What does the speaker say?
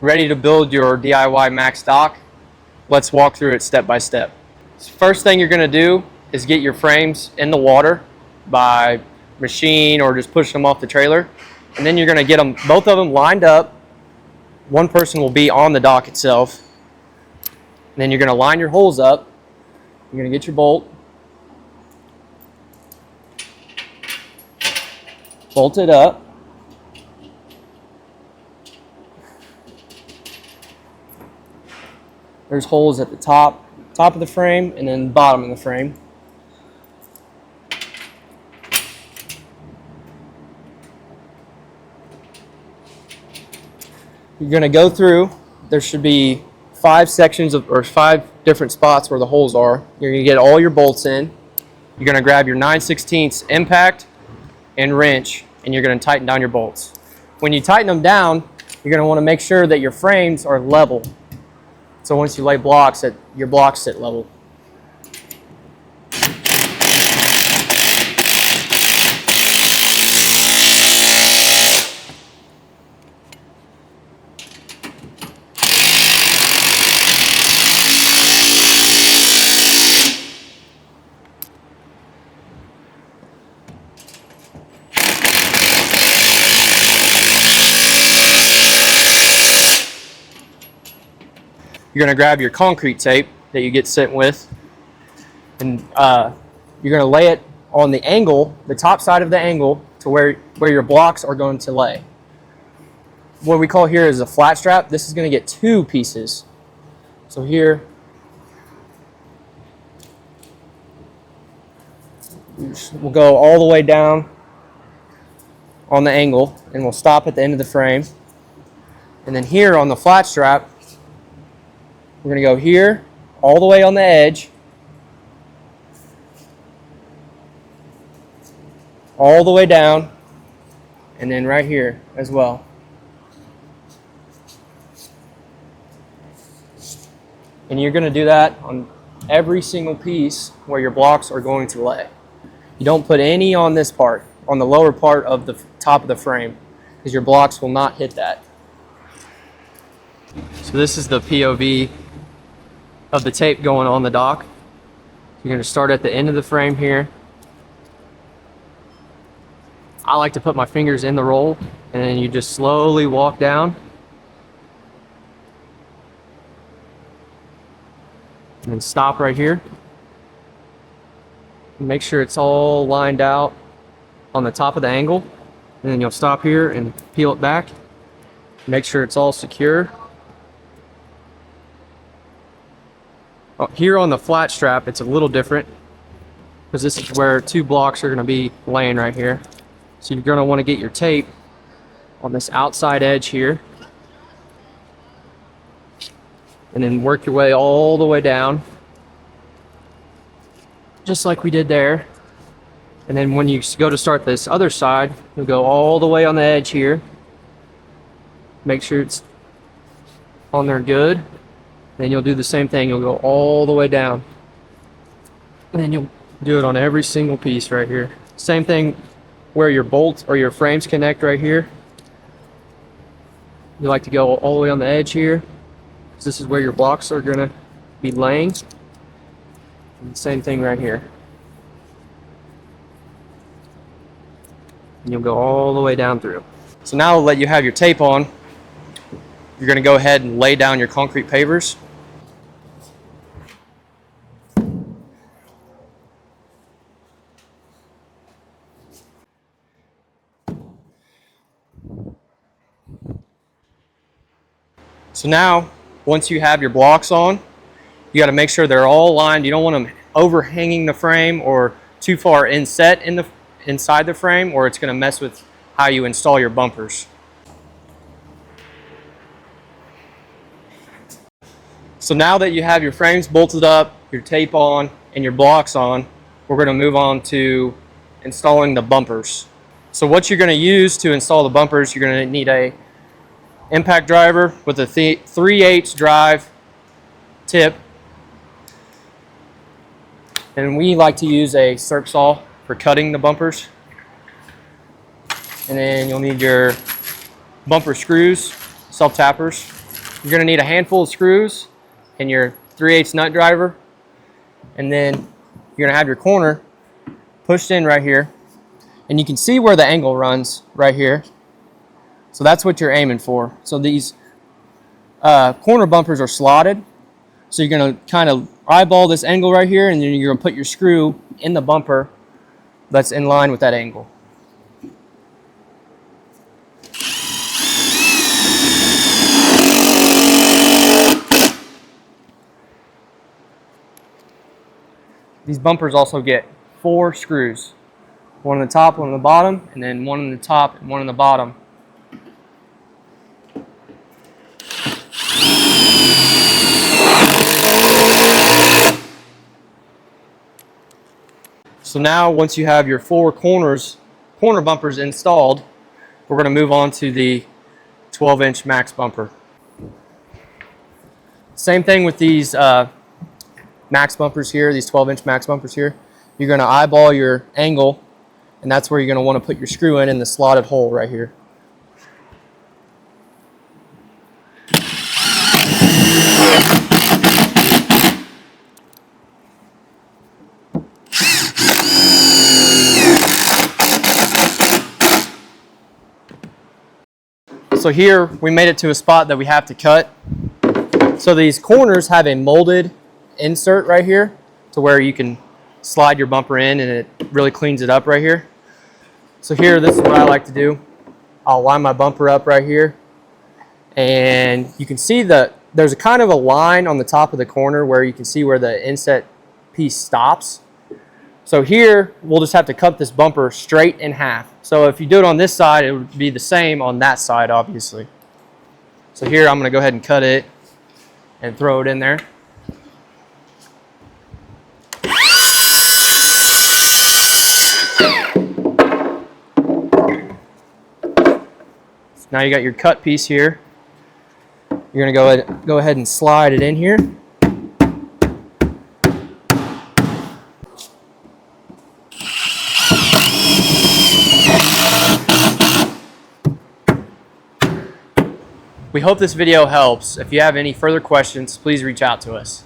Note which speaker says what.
Speaker 1: Ready to build your DIY Max dock? Let's walk through it step by step. First thing you're going to do is get your frames in the water by machine or just pushing them off the trailer. And then you're going to get them, both of them lined up. One person will be on the dock itself. And then you're going to line your holes up. You're going to get your bolt. Bolt it up. There's holes at the top of the frame and then bottom of the frame. You're going to go through, there should be 5 sections of, or 5 different spots where the holes are. You're going to get all your bolts in. You're going to grab your 9/16 impact and wrench, and you're going to tighten down your bolts. When you tighten them down, you're going to want to make sure that your frames are level. So once you lay blocks, your blocks sit level. You're going to grab your concrete tape that you get sent with, and you're going to lay it on the angle, the top side of the angle, to where your blocks are going to lay. What we call here is a flat strap. This is going to get 2 pieces. So here, we'll go all the way down on the angle, and we'll stop at the end of the frame. And then here on the flat strap, we're going to go here, all the way on the edge, all the way down, and then right here as well. And you're going to do that on every single piece where your blocks are going to lay. You don't put any on this part, on the lower part of the top of the frame, because your blocks will not hit that. So this is the POV of the tape going on the dock. You're going to start at the end of the frame here. I like to put my fingers in the roll, and then you just slowly walk down. And then stop right here. And make sure it's all lined out on the top of the angle. And then you'll stop here and peel it back. Make sure it's all secure. Here on the flat strap, it's a little different because this is where 2 blocks are going to be laying right here. So you're going to want to get your tape on this outside edge here, and then work your way all the way down, just like we did there. And then when you go to start this other side, you'll go all the way on the edge here. Make sure it's on there good. Then you'll do the same thing. You'll go all the way down. And then you'll do it on every single piece right here. Same thing where your bolts or your frames connect right here. You like to go all the way on the edge here, because this is where your blocks are going to be laying. And same thing right here. And you'll go all the way down through. So now I'll let you have your tape on. You're going to go ahead and lay down your concrete pavers. So now, once you have your blocks on, you got to make sure they're all lined. You don't want them overhanging the frame or too far inset inside the frame, or it's going to mess with how you install your bumpers. So now that you have your frames bolted up, your tape on, and your blocks on, we're going to move on to installing the bumpers. So what you're going to use to install the bumpers, you're going to need a impact driver with a 3/8 drive tip, and we like to use a circ saw for cutting the bumpers. And then you'll need your bumper screws, self tappers. You're gonna need a handful of screws and your 3/8 nut driver, and then you're gonna have your corner pushed in right here, and you can see where the angle runs right here. So that's what you're aiming for. So these corner bumpers are slotted, so you're gonna kind of eyeball this angle right here, and then you're gonna put your screw in the bumper that's in line with that angle. These bumpers also get 4 screws. One on the top, one on the bottom, and then one on the top and one on the bottom. So now once you have your 4 corner bumpers installed, we're going to move on to the 12-inch max bumper. Same thing with these max bumpers here, these 12-inch max bumpers here. You're going to eyeball your angle, and that's where you're going to want to put your screw in the slotted hole right here. So here we made it to a spot that we have to cut. So these corners have a molded insert right here to where you can slide your bumper in, and it really cleans it up right here. So here, this is what I like to do. I'll line my bumper up right here, and you can see that there's a kind of a line on the top of the corner where you can see where the inset piece stops. So here we'll just have to cut this bumper straight in half. So if you do it on this side, it would be the same on that side, obviously. So here I'm going to go ahead and cut it and throw it in there. Now you got your cut piece here. You're going to go ahead and slide it in here. We hope this video helps. If you have any further questions, please reach out to us.